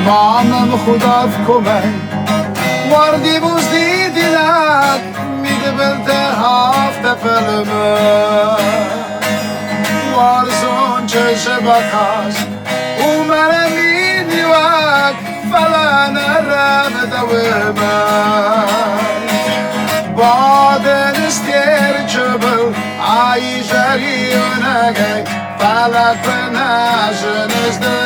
مامم خداف کمی واردی بوزدی دیلک میده بلده هفته فلمه وارزون چشه بکاش اومره میدیوک فلان رب دومه بادن استیر چبل آی جریونه فلک نجنزده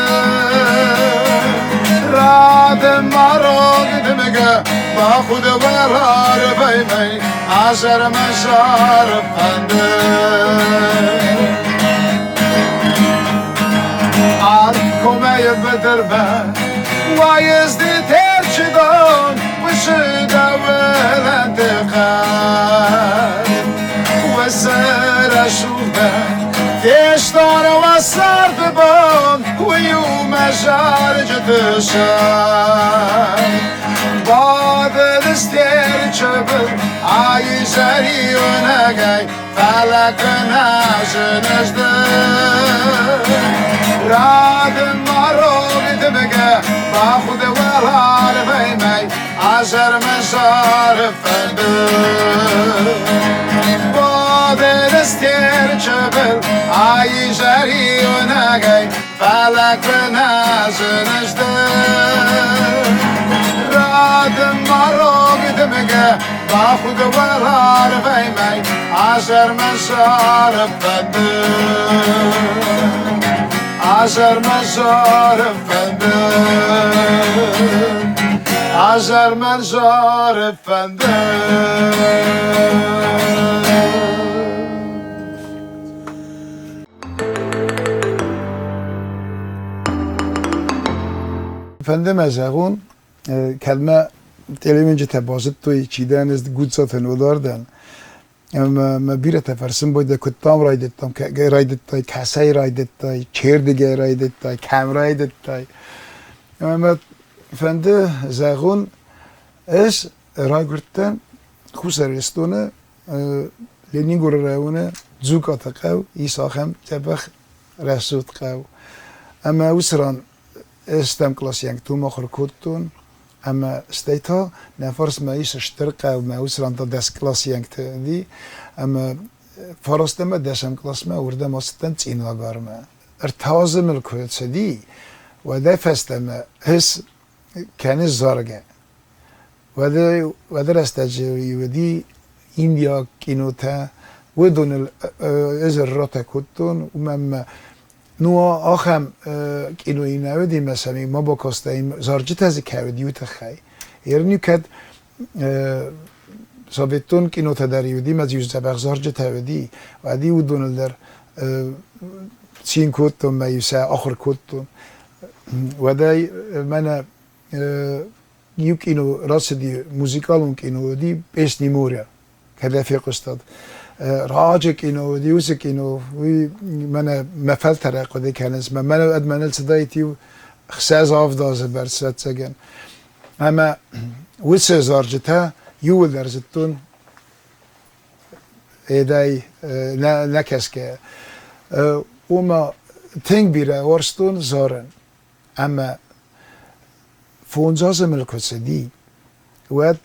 رادم مارو گدمگه با خود ورار بیمی عشر مشار فنده عرب کمی بدر به وایزدی تر چدان وشده ولنتقل و سر شوده تشتار و سرد بان و یوم شارج دشن باد دستیر چبل آی شری و نگی فلک نشنشده راد مارو بیده بگه با خود ولار بیمی عشر مشار فنده باد دستیر چبل آی شری و نگی فلک نشنشده راد مارو بیده بگه با خود ولار بیمی عشر مشار فنده عشر مشار فنده عشر مشار فنده فنده مزاغون کلمه تلیمینجه تبازد توی چیدن از گود ساتن و داردن ما بیره تفرسم باید کتام رایدتام که رایدتای کسای رایدتای چردگه رایدتای کم رایدتای ما فنده زاغون اش رای گرتن خوصرستونه لینی گره راونه زوک آتقاو ایساخم تبخ رسود قاو اما وسران استم کلاسیانگ تو مخور کتون اما استیتا نفرس ما ایش اشترقه و ما وسران تا دست کلاسیانگ دی اما فرست ما دشم کلاس ما ورده ما ستن تین وگار ما ارتازم الکویت سدی و ده فست ما هس کنی زارگه و ده رستجوی و دی ایندیا کینوتا و دون ازر راتا کتون و من نو آخم اینو اینو دیم مثلا ما با کاستیم زارجت از کودیو تخی یعنی کد سابتون اینو تداری دیم از یوز تبخ زارجت هودی و دی و دونل در چین کتون میوسه آخر کتون و دای من یوک اینو راست دی موزیکالون اینو دی بیش نیموریا کده فیق استاد راجك إنه ديوسك إنه من مفعل طريقة دي كانت من أدمن صدايتي خساز أفضل برسات سجن أما وسه زارجتها يول درجتون إيداي نكسك وما تنگ بيره ورستون زارن أما فونزاز ملكوسدي واد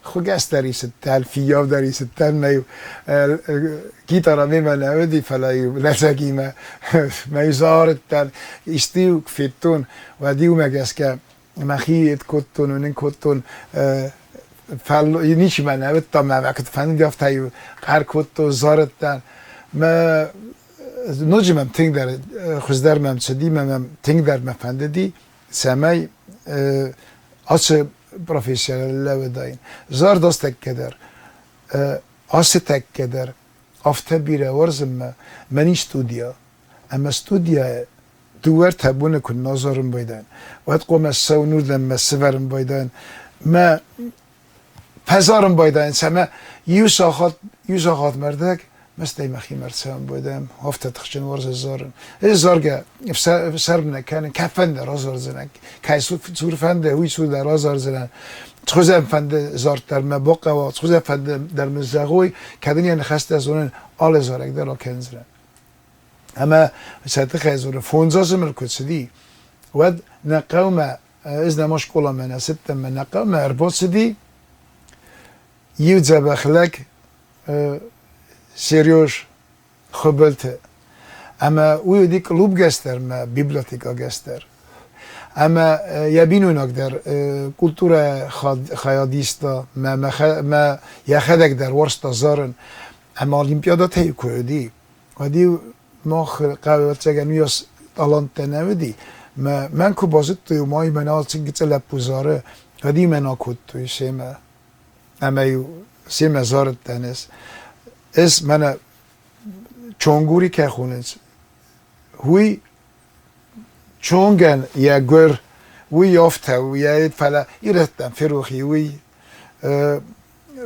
خوگست داری ستل فیاو داری ستل میو گیتارا میمنه ودی فلایو لزگی میو زارت تل استیو کفتون و دیو مگس که مخیت کتون و نین کتون فل نیچی منه ود تا موقت فنی دیافتایو قر کتو زارت تل ما نوجی مم تنگ در خوزدر مم چدی مم تنگ در مفنده دی سمی آسه profesyonelle ve dain. Zar dost tek keder. Ası tek keder. Afte bire varzım mı? Meni stüdya. Ama stüdya duvar tabune kun nazarım baydan. Ve tqom es-sawnur lemme severim baydan. Ma pazarım baydan. Sema yüzahat merdek. مثل ما خي مرسام بودم هفته تخشن ورز الزارن الزارجة في سربنا كان كفند رازر زنك كايسو سور فند هوي سو در رازر زنن تخوزم فند زارت در مباقة و تخوزم فند در مزاغوي كدني يعني خسته زونن آل زارك در کنزرن اما ساعت خیزور فونزاز ملکوت سدی ود نقوم إذا مشكلة من ستة من نقوم أربوس دي يوزع بخلك سيريوش خبلته اما وی کلوب گستر ما بیبلیوتیکا گستر اما یبینونک در کلتور خیادیستا ما یخدک در ورستا زارن اما اولیمپیادا تیو کردی و دی ما قوی چگنیاس تالانت نودی من کو بازد توی مای منال چنگیت لپوزاره و دی منا کد توی سیمه اما یو سیمه زارت تنس اس من چونگوری که خوننس هوی چونگن یا گر وی یافته و یا فلا ایرتن فروخی وی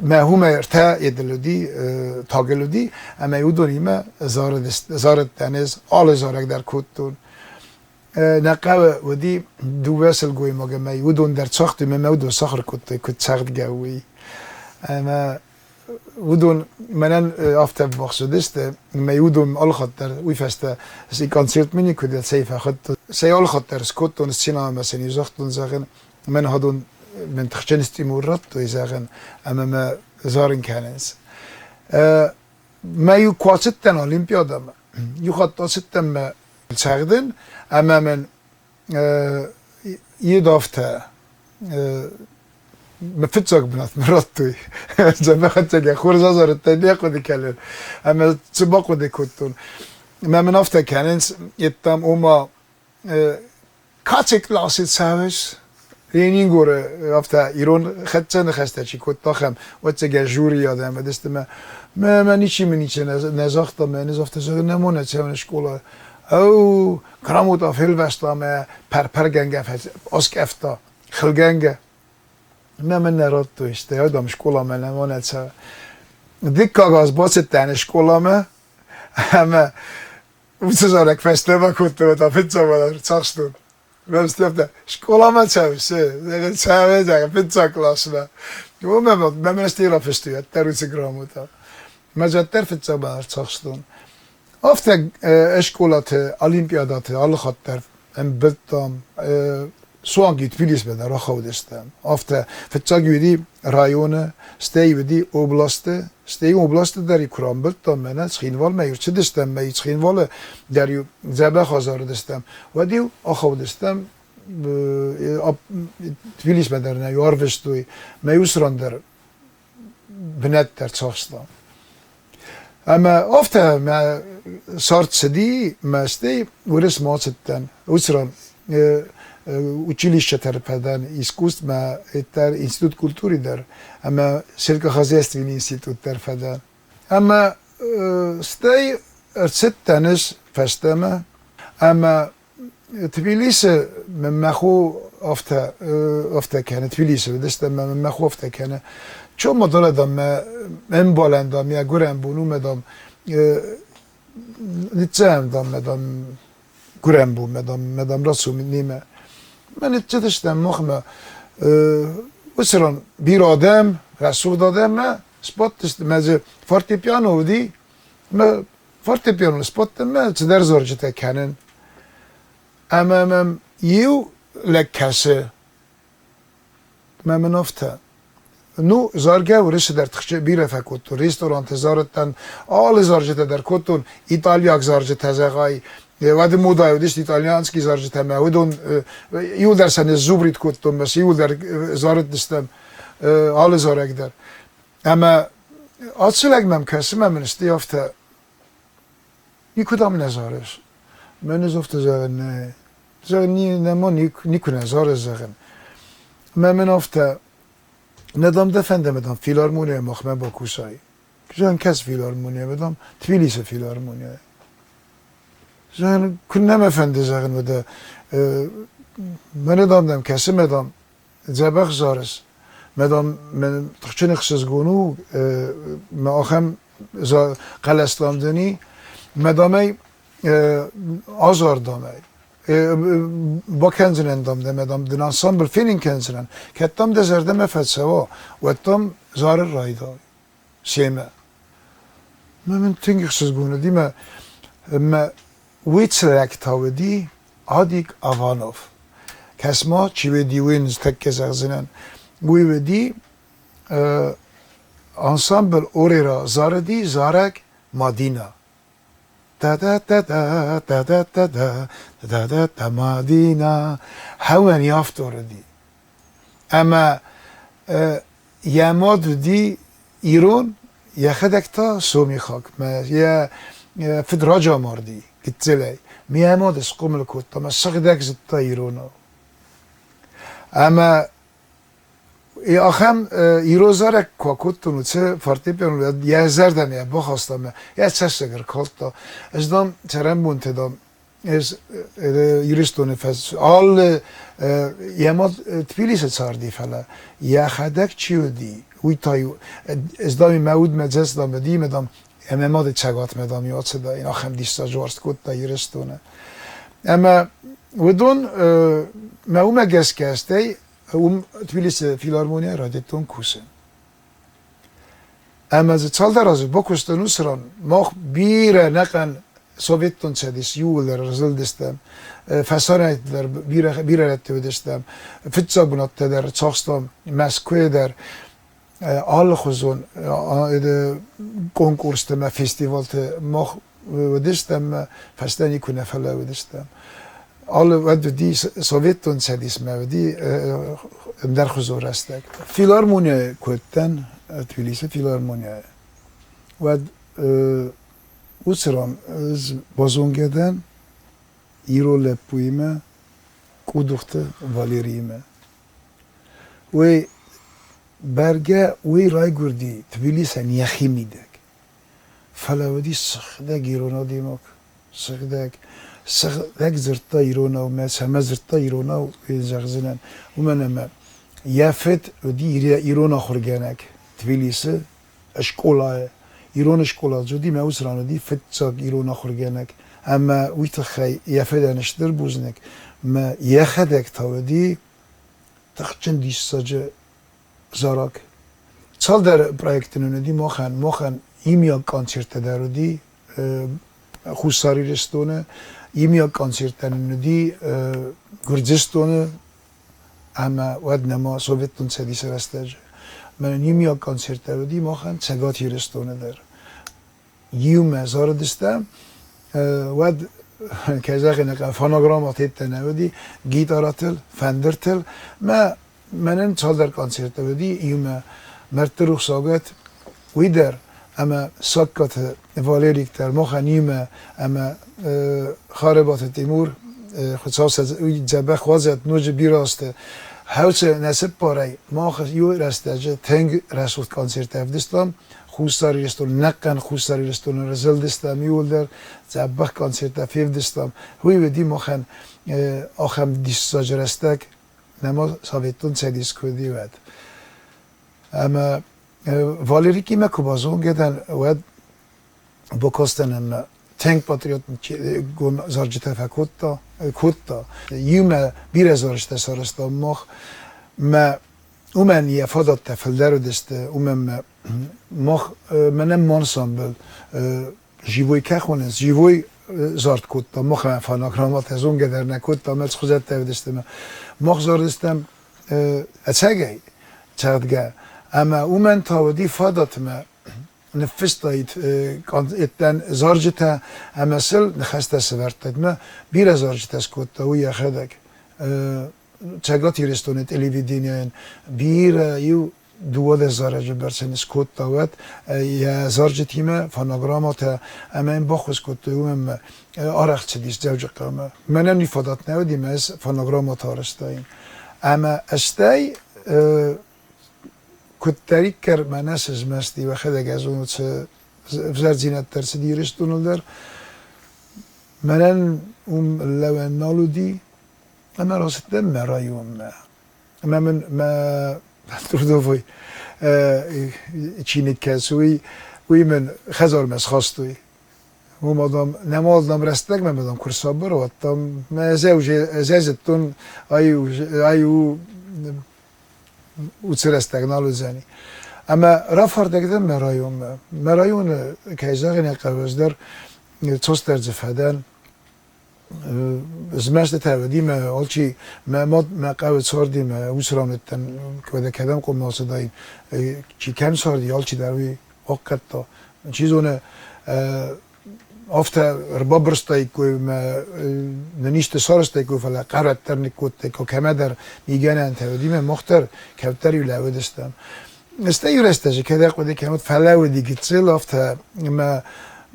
ما هم ارتا یدلودی تاگلودی اما یودونی ما زارد تنز آل زارک در کتون نقاو ودی دو وصل گوی مگه ما یودون در ساخت ما ودون ساخر کت ساخت گوی اما ودون منن after بخشدست میودم الخطر ویفسته سی کنسرت منی کدیل سیف خد سی الخطر سکوتون سینما مثلا زختون زغن من هادون من تخشنستي مرات ويزغن اما ما زارن كانس ما يقاستن اولمبيادا يخطط ستم ساغدن اما من يدافته مفتشك بنات مراتي زعما خدت خور زازر التانية قد كلم اما تسبق قد كنتون ما من افتا كاننس يتم اوما كاتيك لاسيت ساوش رينين غور افتا ايرون خدتن خستشي كنت تاخم وتسجا جوري ادم دست ما نيشي منيش نزاخت ما نزافت زغ نمونه تسون شكولا او كراموت افيل واستا ما پرگنگه اسك افتا خلگنگه ما من نراتو işte adam şkola menmonetsa dikka gaz basitten şkola mı ama uçarak festival kutlu da pizza var çarştın ben stefte şkola mı çavse ne çavse pizza klasına bu ben stira festival terüse gramuta macatter pizza var çarştın afta şkolatı olimpiyadatı alxatlar en biltam سوانگی تبلیس به در خودستم. افته فتاگیدی رایونه استیودی اوبلاسته اوبلاسته داری کرام بلتام منه خینوال میور چه دستم میچ خینوال دریو زبه خازار دستم و دیو آخودستم تبلیس به در نیار وستوی میوسران در بنت در چاستم. اما افته ما سارت سدی مستی ورس ماستن وسران училище терпедан искусств ма этер институт культури дар ама сельскохозяйственный институт терпедан ама стай сеттанис фестема ама Тбилиси маху афта кана Тбилиси дестам маху афта кана чо модалдам мен баландам я гурам буну медам нitsam dam medam gurem bu medam rasum nime من اتشتشتم مخمة وسران بير آدم رسول دادم ما سپاتشت مزه فارتی پیانو دی ما فارتی پیانو سپاتم ما چدر زارجته کنن اما من یو لکسه ما منافته نو زارگه و رسه در تخشه بیره فکوتون ریستوران تزارتن آل زارجته در کتون ایتالیا زارجته زغای و ده مودا ودیست ایتالیانسکی زارجته ما ودون یو در سن زوبریت کتون بس یو در زارت دستم آل زارگ در اما آتسلگ مم کسی من استیافته نی کدام نزارش من نزافته زغن زغن نما نیکو نزارش زغن من افته ندام دفنده مدام فیلارمونیه مخمه با کوسایی زغن کس فیلارمونیه مدام تبلیس فیلارمونیه زغن کنم افنده زغن وده من ندامدم کسی مدام زبخ زارس مدام من تخچه نخصص گونو ما آخم قلستامدنی مدامه آزار دامه با کنزنن دامده مدام دن انسامبل فیلین کنزنن که اتام دزرده مفتسوا و اتام زار رایده سیمه من تنگی خصص گونه دی ما ویت سلکت هاو دی آدیک آوانوف کسما چی ودی وین تک زغزنن وی ودی انسامبل اوری را زاردی زارک مادینا دا دا دا دا دا دا دا دا دا دا دا مادینا هون یافتور دی اما یماد دی ایران یخدک تا سومی خاک ما یا فدراجا ماردی گتزلی میاماد اسقوم الکوت ما سقدک زتا ایرانو اما آخم ایروزارک کوکوتونو چه فارتی پیانو یه زردم یه بخواستم یه چشتگر کالتا از دام چرم بونت دام از یوریستونه فز آل یه ما تبیلیس چاردی فلا یه خدک چیو دی وی تایو از دامی مود مجلس دام دیم دام اما ما ده چگات مدام یاد سدا این آخم دیستا جوارست کود تا یوریستونه اما ودون مهمه گس کسته تبلیس فیلارمونیا رادیتون کوسن اما از چال درازه بکستنو سران ما بیره نقن سوویتون چدیس یول در رزل دستم فسانه در بیره رتیو دستم فتزا بنات در چاقستم مسکوی در آل خوزون کنکورس ما فستیوال ما ودستم فستانی کنه فلا ودستم آل ود دی سوویتون چدیس ما ودی در خزور استک فیلارمونیا کوتن تبلیس فیلارمونیا ود اوسرام از بازونگدن ایرو لپویمه کودخت والیریمه و برگه وی رای گردی تبلیس نیخی میدک فلاودی سخدک ایرونا دیمک سخدک زرتا ایرونا و مس همه زرتا ایرونا و زغزنن و منم یافت ودی ایرونا خورگنک تبلیس اشکولای ایران اشکولا جدی موسرانه دی فتزاق ایران خورگنک اما ویت خی یافدانشتر بوزنک ما یخدک تاودی تخچن دیساج زارک سال در پروژه دی مخن ایمیا کانسرت دارودی خوشساری رستونه ایمیا کانسرت دی گرجستونه اما ود نما سوویتون سدیس رستاج من ایمیا کانسرت دارودی مخن چگاتی رستونه در یوم هزار دستم ود که زاغن فونوگرامات تنودی گیتاراتل فندرتل منن چال در کانسرت دارودی یوم مرتروخ ساگت ویدر اما ساکت والیریک در مخن یوم اما خاربات تیمور خصوصا جبه خوازت نوج بیراسته هاوس نسب پاره ما یو رستاج تنگ رسوت کانسرت افدستم خوستاری رستون نکن خوستاری رستون رزل دستم یول در زبخ کانسرت فیف دستم هوی ودی مخن آخم دیساج رستک نما سوویتون سدیس کودی ود اما والیریکی ما کبازون گدن ود بکستنم تنگ پاتریوت گون زارجت کوتا یوم بیرزارشته سارستا ما اومن یه فادات تفل درو دسته اومن منم مانسامبل جیوی که خونست جیوی زارد کوتا مخ فاناگرامات از اون گدر نکوتا ملس خوزت تاو دسته مخ زاردستم اتساگی چردگه اما اومن تاودی فادات ما نفستایت اتن زارجتا اما سل نخسته سورتت ما بیر زارجتا سکوتا وی خدک چگاتی رستونت الیویدینین بیر یو دوال زارج برسن سکوتا ود یا زارجتی ما فانوگرامات اما این باخوز کوتا وم آرخ چدیس جوج قامه منم نفادات نودیم از فانوگرامات آرستاین اما استای کتری کر مناس از مستی و خدای از اون چه زرزینت ترس دیرستون در منن لو نالودی اما راست دم مرایوم اما من ما تردوی چینی کسوی وی من خزار مس خواستوی و مادام نمازم رستگ من مادام کرسابر و تام ما زوجتون ایو وتسرستك نالو زاني اما رافر دقدم مرایون که ازاقین قوزدر توستر زفادن زمست تودی ما آلچی ما قوت سردی ما وسرانتن کده کدام قم ناسدایم چی کن سردی آلچی دروی وقت تا چیزونه افته رباب برستای کوی ما ننیشت سارستای کوی فلا قرات ترنیکوت کو کم در میگن انت ودی ما مختر کبتری لودستم استیرستش کده قده کمت فلا ودی گتسل افته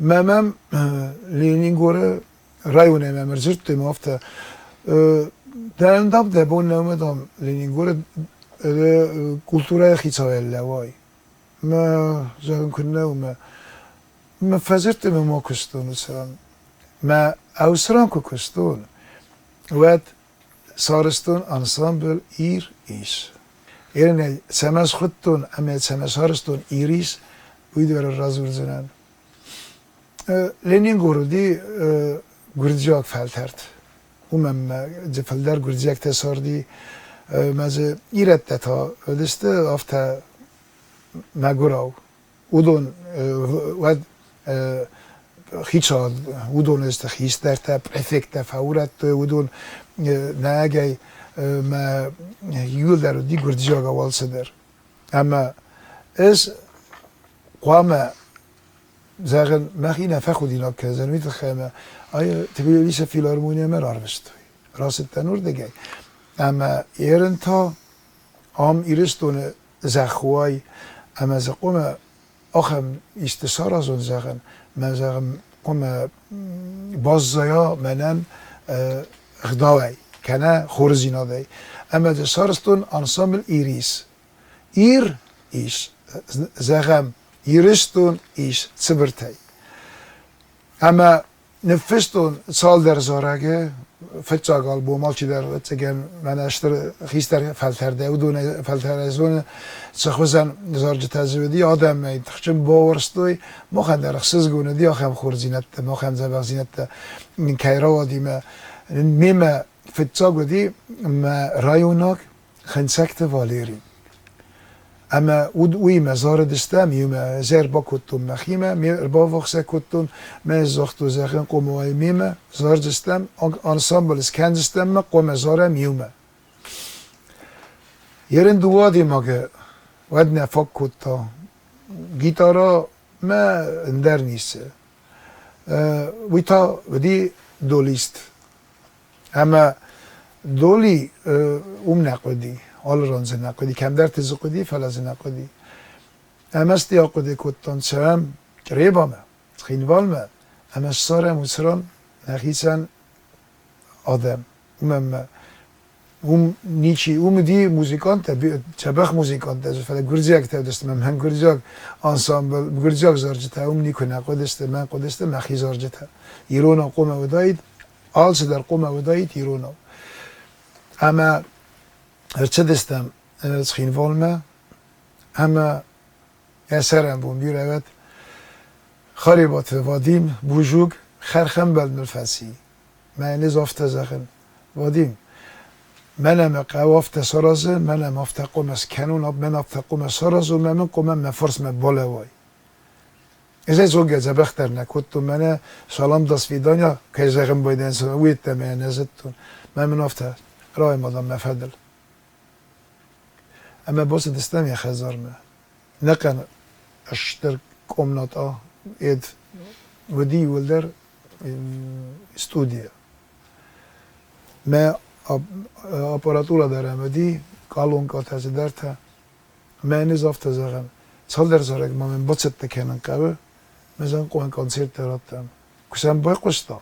ما لینگوره رایونه ما مرزرت ما افته دارن داب ده بون نمیدم لینگوره کلتوره خیصای لوای ما زن کنه و ما فزرت ما کستون مثلا ما اوسران کو کستون وقت سارستون انسامبل ایش ایرنه سماس خودتون اما سماس سارستون ایریس ویدور رازور زنان لینگورو دی گردجاک فلترد اومم جفلدر گردجاک تساردی مزه ایرت تا دسته افته مگوراو اودون ود خیچاد اودون است خیستر تا پرفکت فورت اودون ناگی ما یول در دی گردجاک والسدر اما از قامه زاغن ما خينا فاخد هناك زنويت الخامة أي تبي ليش فيلارمونيا ما عرفت راس التنور ده جاي أما إيرنتا عم إيرستون زخواي أما زقوم أخم استسارة زون زاغن ما زاغن قوم بازايا منن خداوي كنا خورزينا داي أما زسارستون أنسامبل إيريس إيش زاغم یرستون ایش سبرتای اما نفستون سال در زارگه فتشاگال بومالچی در تگن من اشتر خیستر فلترده و دون فلترزون سخوزن زارج تزودی آدم میت خشم باورستوی مخن در خصوص گونه دی آخم خورزینت مخم زبق زینت من کیرا ودی ما میمه فتشاگو دی ما رایوناک خنسکت والیری اما وی مزار دستم یوم زر با کتون مخیمه میر با وقت کتون من زخت و زخن قومای میمه زار دستم انسامبل اسکن دستم ما قوم زارم یومه یرن دوادی مگه ود نفاق کتا گیتارا ما اندر نیسته وی تا ودی دولیست اما دولی نقدی آل رانز نقدی کم در تز قدی فلز نقدی امست یا قدی کتان سرم قریبامه خینوالمه امست سارم و سران نخیسن آدم نیچی دی موزیکانت چبخ موزیکانت فلا گرزیک تا دست من گرزیک انسامبل گرزیک زارجته نیکو نقدست من قدست مخی زارجته ایرونا قوم وداید آلس در قوم وداید ایرونا اما هرچه دستم از خینوالمه اما اثرم بون بیرود خریبات وادیم بوجوگ خرخم بل نفسی من افته زخن وادیم منم قوافت سرازه منم افته قوم از کنون اب من افته قوم سرازه من قوم مفرس من بالا وای ازای زوگه زبختر نکوتون من سلام دست ویدانیا که زخم باید انسان ویت من نزدتون من افته رای مادم مفدل اما باز دستم یه خزارمه نکن اشتر کمنات اید ودی ولدر استودیا ما آپاراتورا دارم ودی کالون کات از درتا من نزافت زارم سال در زارگ ما من بچت تکنن قبل مثلا قوان کنسرت دارتم کسان باید قشتا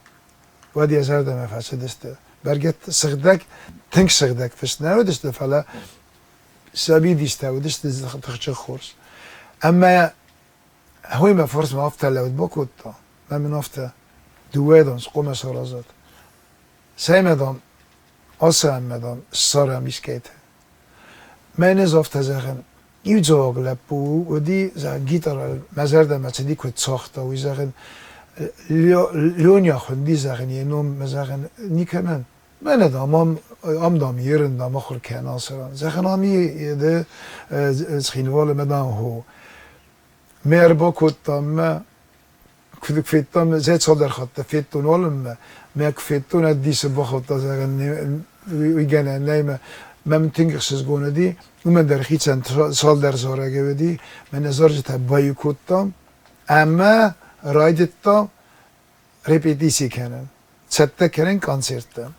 ودی از هر دم فاس دسته برگت سردک تنگ سردک فست نه دسته فلا سبی دیسته و دست تخچه خورس اما هوی ما فرس ما افته لود بکود تا من افته دوه دانس قوم سرازد سیم دام آسم مدام سارم ایسکیته من از افته زخن ایو جاگ لپو و دی زخن گیتار مزردم از دی کود ساخته و زخن لیونیا خوندی زخن یه نوم مزخن نیکنن من ام دام یرن دام آخر کنان سران زخن همی ده خینوال مدام هو میر با کود تا ما کدوم فیتام زیاد سال در خاطر فیتون ولم میک فیتون دیس بخواد از ویگن نیم من تینگش گونه دی و من در خیلی سال در زاره گودی من نظر جت بایی کردم اما رایدتم رپیتیسی کنن سته کنن کنسرتم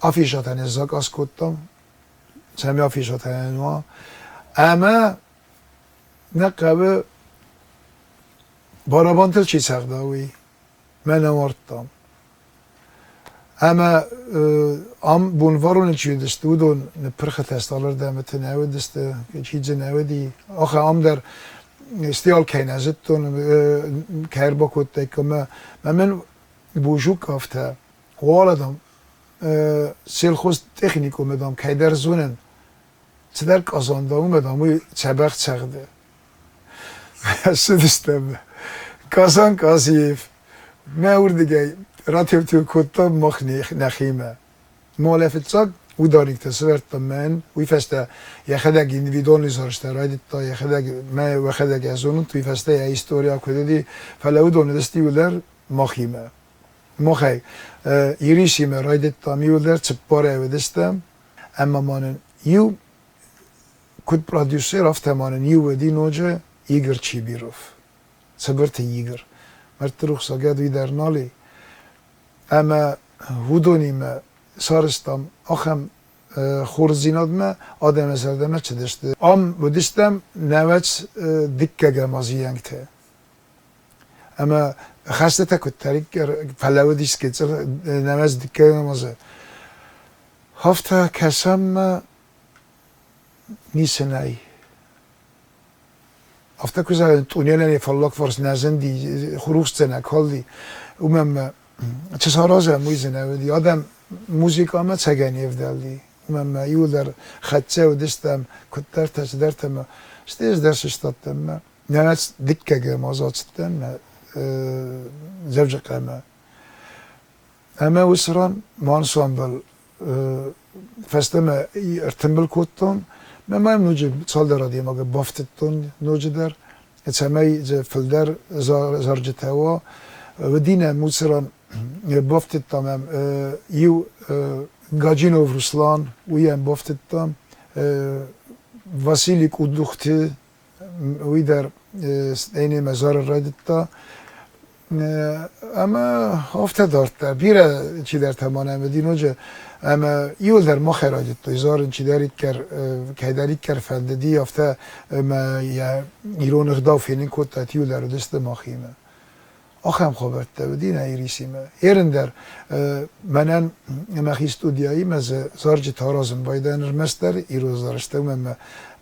آفیشات نزاک از کردم سمی آفیشات نوا اما نقبه بارابانتر چی سخداوی من نمردم اما ام بونوارون چی دست بودن نپرخت استالر دامت نود دست چیز نودی آخه ام در استیال کین ازتون کار بکوت که من بوجو کافته والدم سیل خوست تکنیکو مدام که در زونن چدر کازانده مدام وی چبخت چخده سدستم کازان کازیف ما وردگی راتیب تو کتاب مخنی نخیمه مولفت ساق و داریم تصورت من وی فسته یخداگ individual نزارشته رایدت تا یخداگ ما وخداگ ازونن توی فسته یا هیستوریا کدیدی فلو دونستی ولر مخیمه مخی ایریشیمه رایدت تا می ولر چپاره ودستم اما مانن یو کد پرودوسر افته مانن یو ودی نوجه ایگر چی بیروف صبرت ایگر مرت روح ساگد وی در نالی اما ودونیم سارستم آخم خورزیناد ما آدم زردم چه داشته ام بودستم نوچ دکه گمازیانگته اما خسته تکت تریک فلو دیست که نوچ دکه گمازه هفته کسم نیسنای هفته کجا تونیلنی فلاک فرس نزندی خروج نک هالدی اومم چه سرازه مویزنه ودی آدم موزیک آمد سگانی افدالی اومم یو در خدشه و دستم کتر تش درتم استیز درسش دادم نهایت دکه گم آزاد شدم زوج قیمه اما وسران مانسامبل فستم ارتمبل کتون من نوجه سال در آدیم اگه بافتتون نوجه در اتسامی فلدر زارجته و دینه موسران بافتتم یو گاجینوف روسلان ویم بافتتم واسیلی کودوخته وی در اینه مزار رایدتا اما هفته دارد بیره چی در تمانه دینوجه اما یول در مخ رایدتا ایزار چی دارید که دارید کر فنددی هفته ما یا ایران اخدا فینین کتت یول در دست مخیمه آخم خبرت بدی نیریسیمه ایرن در منن مخی استودیایی مز زارج تارازم بایدن رمستر ایروز زارشته من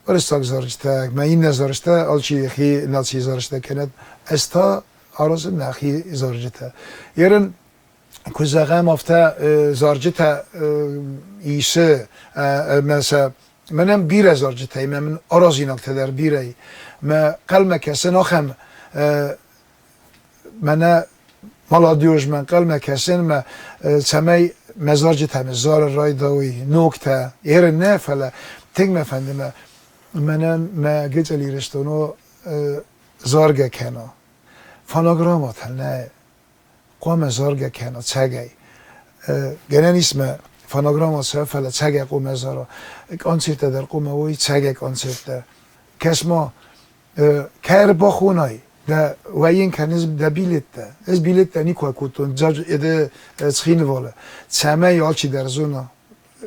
برستاک زارشته من این نزارشته آلچی خی نالچی زارشته کند استا آرازم نخی زارجته ایرن کزاقم افته زارجته ایسه مثلا منم بیر زارجته من آرازی نکته در بیره ما قلم کسن آخم من مالا دیوش من قلم کسین ما سمی مزارج تمزار رای داوی نکته ایر نه فلا تنگ مفهمم من ما گیتلی رستونو زارگ کنا فانوگرامات نه قوم زارگ کنا چگی گنن اسم فانوگرامات سه فلا چگی قوم زارا کنسرت در قوم وی چگی کنسرت کسما کار با خونای ده و این کنیز ده بیلیت از بیلیت نیکو کتون جاج اده سخین واله سمه یالچی در زونا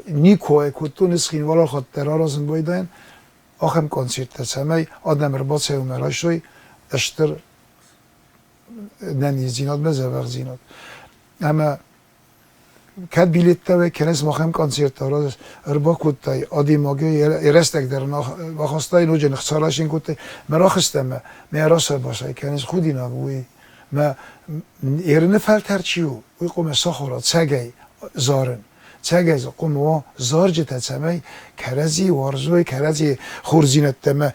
نیکو کتون سخین واله خود در آرازم بایدن آخم کنسرت سمه آدم رباط سه مراشوی اشتر ننی زیناد مزور زیناد اما کد بیلیت و کنیز مخم کنسرت آراز ربا کتای آدی ماگه رستک در نخواستای نوجه نخساراشین کتای مراخستم میراسه باشه کنیز خودی نگویی ما ایرن فلتر چیو وی قوم ساخورات سگی زارن سگی قوم و زارجت سمی کرزی وارزوی کرزی خورزینت تم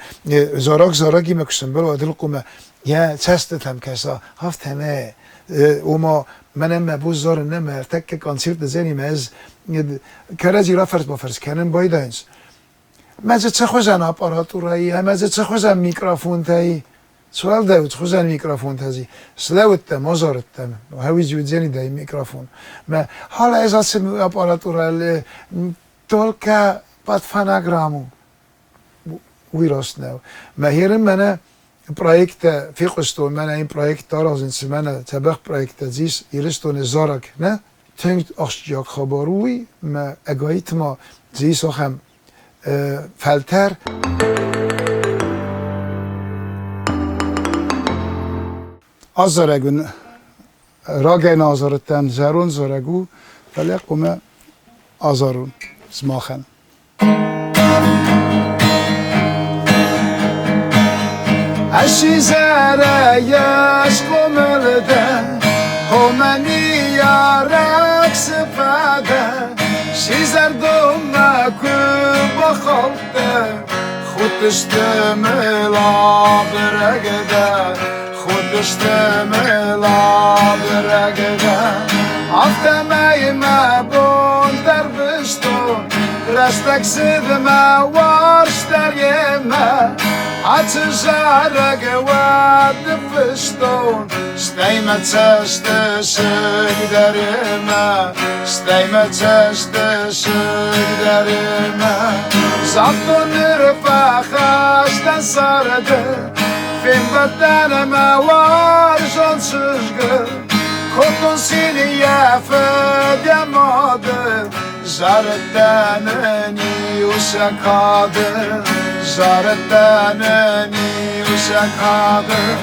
زاراگی مکشن بلو ادل قوم یا چستتم کسا هفته نه اوما منم مبوز زار نم ارتک کنسرت زنی مز کرزی رافرز با فرض کنن بایدنز مزه چه خوشن آپاراتورایی مزه چه خوشن میکروفون تایی سؤال داود خزان ميكروفون تازي سلاوتة مزارتة وهاويز يودزاني داي ميكروفون ما حالا إذا سمو أباراتورا اللي تولكا باتفاناغرامو ويروسناو ما هيرم منا بروجكت في قستون منا این بروجكت دارازن سمنا تبخ بروجكت زيس يرستون زارك نه تنgt أشجاك خبروي ما أجايت ما زيس أخم فلتر أزرقون راجعين أزرتن زارون زرقو فلقوم أزارون سماخن أشي زرياش قملده همني يارك سفاده شي زردم مكوب خلطه خودشتمل برقده خودشتمل برقده عفتمي ما بون دربشتون رستك سدما وارش در يما عتجارك واد فشتون ستيمة تشتشك در يما ستيمة تشتشك در يما زبطون نرفع خاشتن سارده فين بدنا ما وارجون ششقر كنتون سيني يا فد يا مادر جاردانني وشكادر جاردانني وشكادر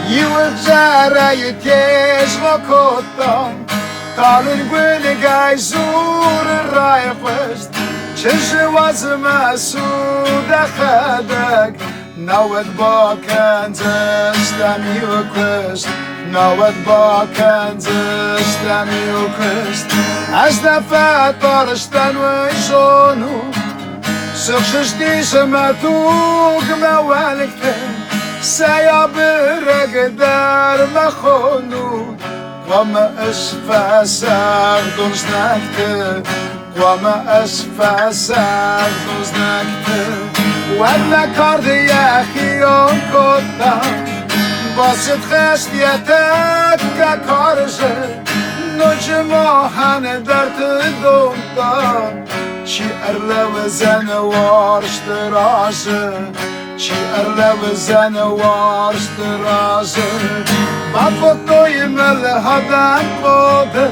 يوجارة يتيش وكوتان طالن قولي قاي زور الرايق وست شجواز مسود خدك نوت باكن تسلمي وكست نوت باكن تسلمي وكست أزدفت طرشتن ويشونو سخششتي سمتوك موالكتن سيابرك دار مخونو وما أسفى ساغدون سنكتن وما أسفى ساغدون سنكتن وانا كاردي يا أخي يوم كوتا باسط خشتيتك كارجة نجمو هندرت دومتان چی ارلو زن وارش درازه چی ارلو زن وارش درازه با فوتوی ملحدن بوده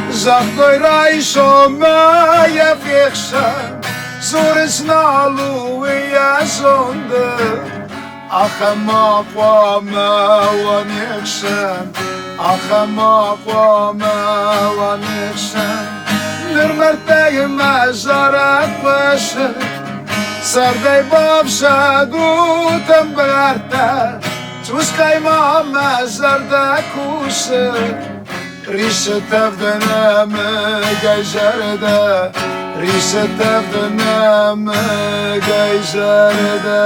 زخدوی رایشو ما یفیخشن زورش نالوی یزونده آخما قوامه و نیخشن آخما قوامه و نیخشن نرمرتای مزارت باشه سردای باب شدوتم برده توسکای ما مزارده کوشه ریشه تفدنم گیجرده ریشه تفدنم گیجرده